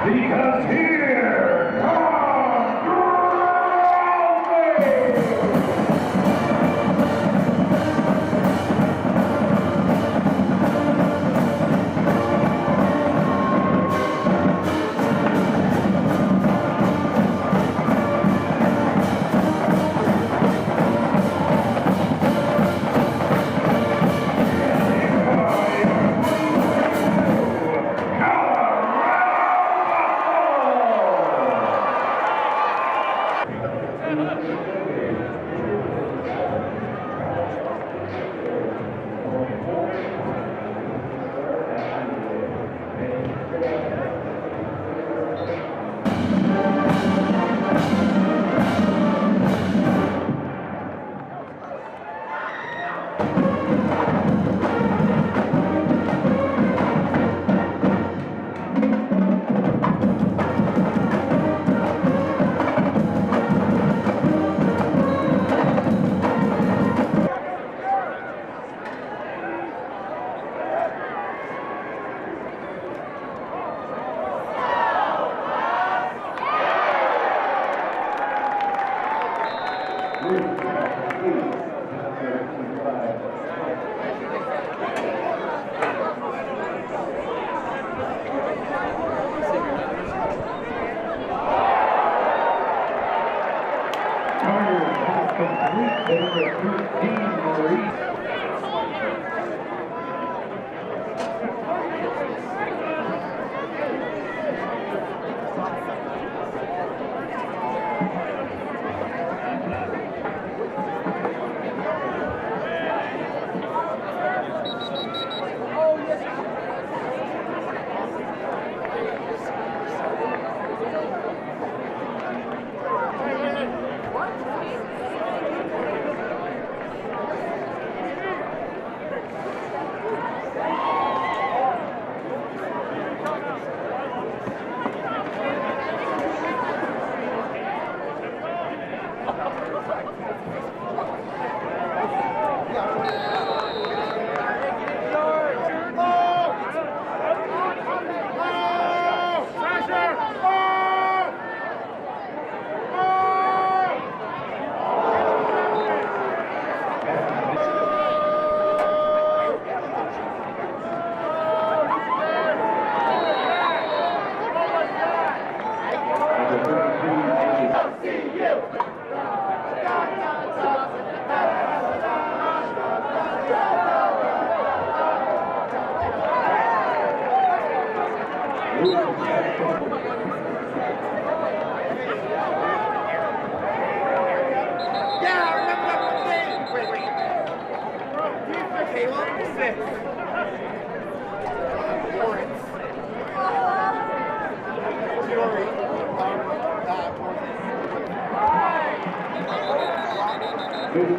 Because here comes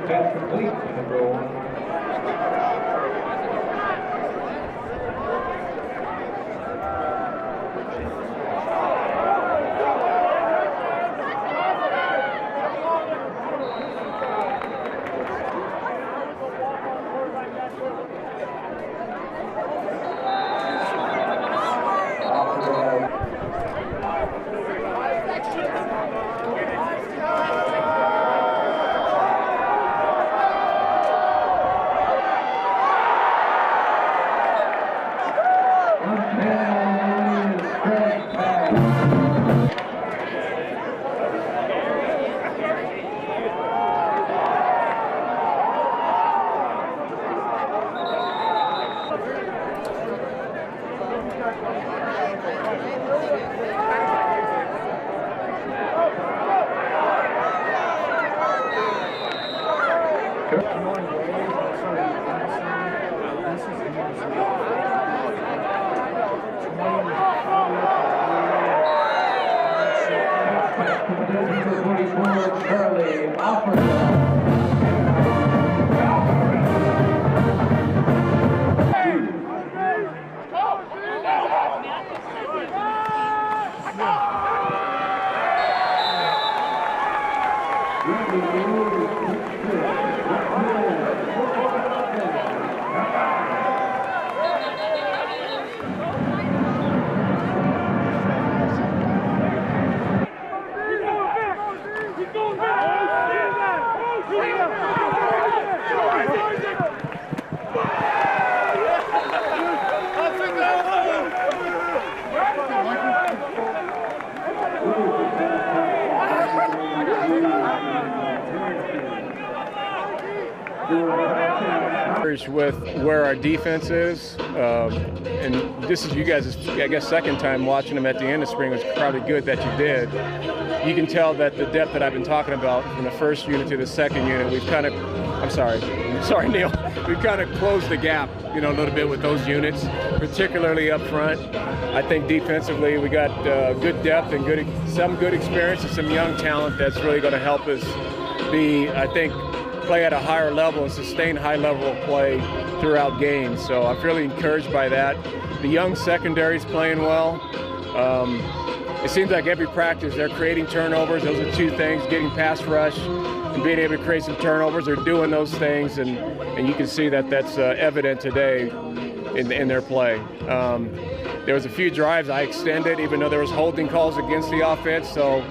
That's complete. Number 1. encouraged with where our defense is. And this is you guys' I guess second time watching them at the end of spring. It was probably good that you did. You can tell that the depth that I've been talking about from the first unit to the second unit, we've kind of, I'm sorry Neil, we've kind of closed the gap, a little bit with those units, particularly up front. I think defensively we got good depth and some good experience and some young talent that's really going to help us play at a higher level and sustain high level of play throughout games. So I'm really encouraged by that. The young secondary's playing well. It seems like every practice they're creating turnovers. Those are two things, getting pass rush and being able to create some turnovers. They're doing those things, and you can see that that's evident today in their play. There was a few drives I extended, even though there was holding calls against the offense. So,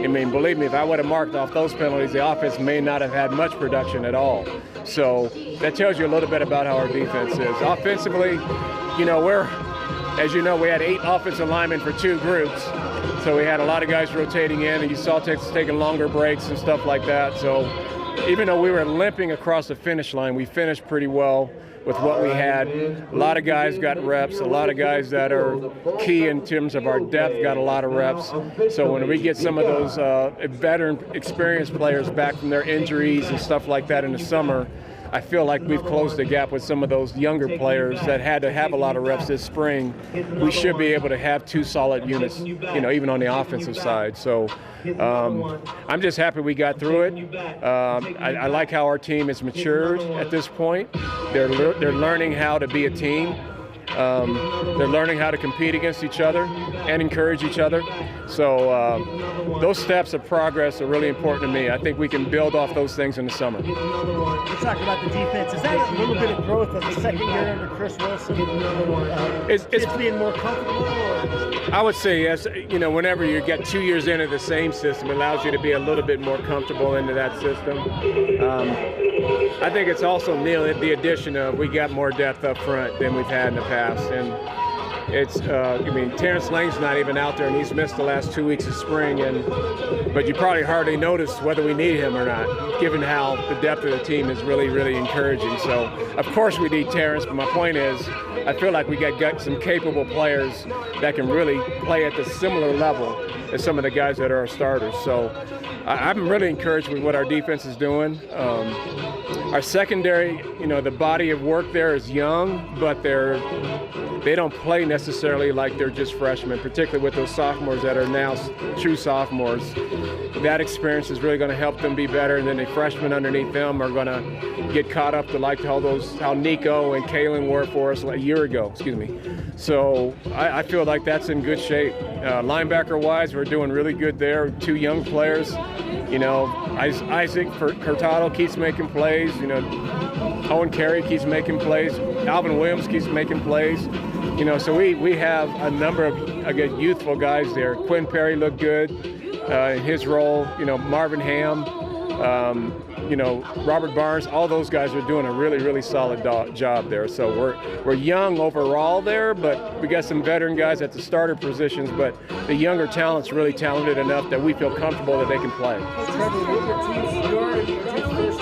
believe me, if I would have marked off those penalties, the offense may not have had much production at all. So that tells you a little bit about how our defense is. Offensively, as you know, we had 8 offensive linemen for 2 groups. So we had a lot of guys rotating in, and you saw taking longer breaks and stuff like that. So even though we were limping across the finish line, we finished pretty well with what we had. A lot of guys got reps. A lot of guys that are key in terms of our depth got a lot of reps. So when we get some of those veteran, experienced players back from their injuries and stuff like that in the summer, I feel like we've closed the gap with some of those younger players that had to have a lot of reps this spring. We should be able to have 2 solid units, even on the offensive side. So I'm just happy we got through it. I like how our team has matured at this point. They're learning how to be a team. They're learning how to compete against each other and encourage each other. So those steps of progress are really important to me. I think we can build off those things in the summer. You talked about the defense. Is that a little bit of growth of the second year under Chris Wilson? It's being more comfortable? I would say yes. Whenever you get 2 years into the same system, it allows you to be a little bit more comfortable into that system. I think it's also, Neil, the addition of we got more depth up front than we've had in the past. And it's, Terrence Lang's not even out there, and he's missed the last 2 weeks of spring. But you probably hardly noticed whether we need him or not, given how the depth of the team is really, really encouraging. So, of course, we need Terrence. But my point is, I feel like we got some capable players that can really play at the similar level as some of the guys that are our starters. So, I'm really encouraged with what our defense is doing. Our secondary, the body of work there is young, but they don't play necessarily like they're just freshmen, particularly with those sophomores that are now true sophomores. That experience is really going to help them be better, and then the freshmen underneath them are going to get caught up to like how Nico and Kalen were for us a year ago. So I feel like that's in good shape. Linebacker-wise, we're doing really good there. 2 young players. Isaac Curtado keeps making plays. Owen Carey keeps making plays. Alvin Williams keeps making plays. So we have a number of youthful guys there. Quinn Perry looked good in his role. Marvin Ham, Robert Barnes. All those guys are doing a really, really solid job there. So we're young overall there, but we got some veteran guys at the starter positions. But the younger talent's really talented enough that we feel comfortable that they can play. Trevor, your team's first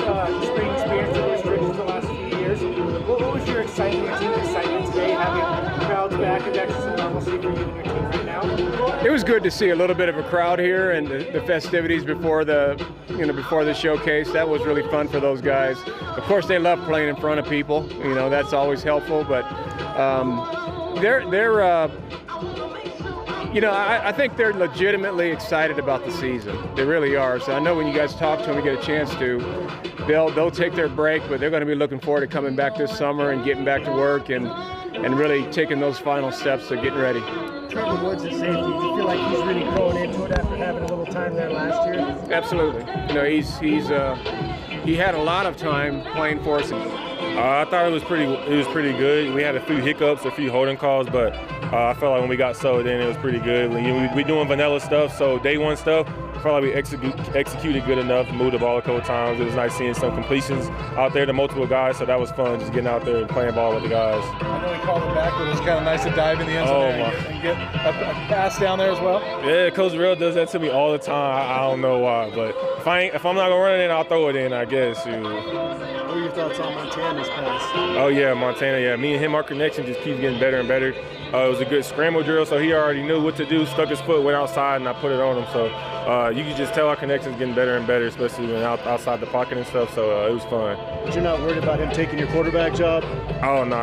spring experience in restrictions the last few years. What was your excitement today, having crowds back and actually some normalcy for you and your team right now? It was good to see a little bit of a crowd here and the festivities before the showcase. That was really fun for those guys. Of course, they love playing in front of people. That's always helpful. But I think they're legitimately excited about the season. They really are. So I know when you guys talk to them, we get a chance to, they'll take their break, but they're going to be looking forward to coming back this summer and getting back to work and really taking those final steps to getting ready. Trevor Woods at safety, do you feel like he's really growing into it after having a little time there last year? Absolutely. He had a lot of time playing for us. I thought it was pretty good. We had a few hiccups, a few holding calls, but I felt like when we got settled in, it was pretty good. We doing vanilla stuff, so day one stuff, I felt like we executed good enough, moved the ball a couple times. It was nice seeing some completions out there to multiple guys, so that was fun, just getting out there and playing ball with the guys. I know he called it back, but it was kind of nice to dive in the end zone and get a pass down there as well. Yeah, Coach Real does that to me all the time. I don't know why, but if I'm not going to run it in, I'll throw it in, I guess. What were your thoughts on Montana's pass? Oh yeah, Montana. Yeah, me and him, our connection just keeps getting better and better. It was a good scramble drill, so he already knew what to do. Stuck his foot, went outside, and I put it on him. So you can just tell our connection's getting better and better, especially when outside the pocket and stuff. So it was fun. But you're not worried about him taking your quarterback job? Oh no,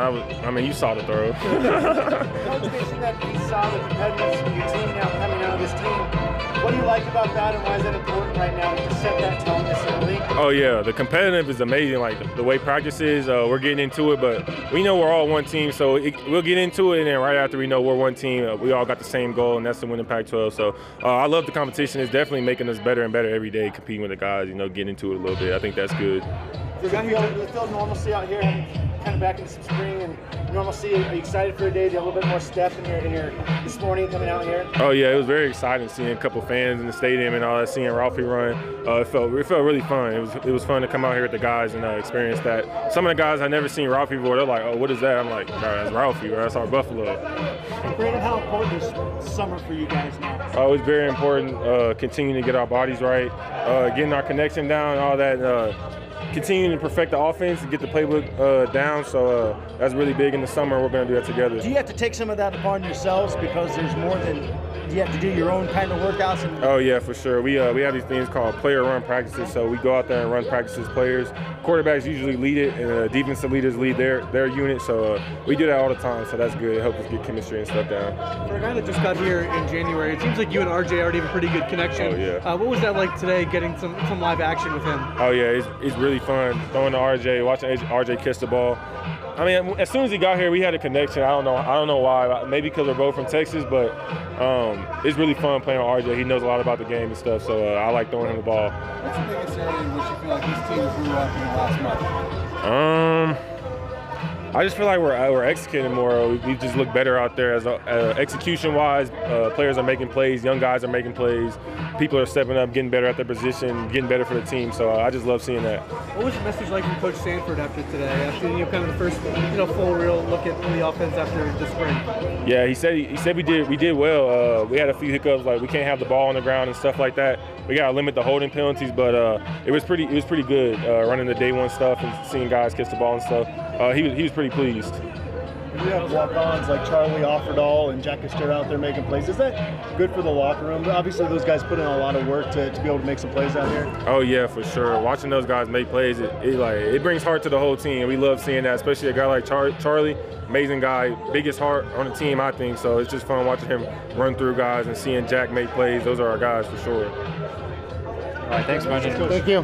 I mean you saw the throw. Coach mentioned that he saw the competitiveness of your team now coming out of this team. What do you like about that, and why is that important right now to set that tone this early? Oh yeah, the competitive is amazing. Like the way practice is, we're getting into it, but we know we're all one team, so we'll get into it, and then right after we know we're one team, we all got the same goal, and that's to win the Pac-12. So I love the competition. It's definitely making us better and better every day, competing with the guys. Getting into it a little bit. I think that's good. You're going to feel normalcy out here, kind of back into some spring and normalcy. Are you excited for a day to a little bit more step in your this morning coming out here? Oh yeah, it was very exciting seeing a couple fans in the stadium and all that, seeing Ralphie run. It felt really fun. It was fun to come out here with the guys and experience that. Some of the guys I never seen Ralphie before. They're like, oh, what is that? I'm like, bro, that's Ralphie, bro. That's our Buffalo. Brandon, how important is summer for you guys now? Oh, it's very important. Continuing to get our bodies right, getting our connection down, all that. Continuing to perfect the offense and get the playbook down. So that's really big in the summer. We're going to do that together. Do you have to take some of that upon yourselves because there's more than you have to do your own kind of workouts? Oh yeah, for sure. We have these things called player run practices. So we go out there and run practices. Players, quarterbacks usually lead it, and defensive leaders lead their unit. So we do that all the time. So that's good. It helps us get chemistry and stuff down. For a guy that just got here in January, it seems like you and RJ already have a pretty good connection. Oh yeah. What was that like today, getting some live action with him? Oh yeah, it's really fun throwing to RJ, watching RJ catch the ball. I mean, as soon as he got here, we had a connection. I don't know why. Maybe because we're both from Texas, but it's really fun playing with RJ. He knows a lot about the game and stuff, so I like throwing him the ball. What's the biggest area in which you feel like this team grew up in the last month? I just feel like we're executing more. We just look better out there as execution-wise. Players are making plays. Young guys are making plays. People are stepping up, getting better at their position, getting better for the team. So I just love seeing that. What was the message like from Coach Sanford after today? After kind of the first full real look at the offense after the spring. Yeah, he said we did well. We had a few hiccups, like we can't have the ball on the ground and stuff like that. We gotta limit the holding penalties, but it was pretty good running the day one stuff and seeing guys catch the ball and stuff. He was pretty pleased. You have walk-ons like Charlie Offerdahl and Jack Esther out there making plays. Is that good for the locker room? Obviously, those guys put in a lot of work to be able to make some plays out here. Oh yeah, for sure. Watching those guys make plays, it brings heart to the whole team. We love seeing that, especially a guy like Charlie. Amazing guy, biggest heart on the team, I think. So it's just fun watching him run through guys and seeing Jack make plays. Those are our guys for sure. All right, thanks, Brendan. Thank you.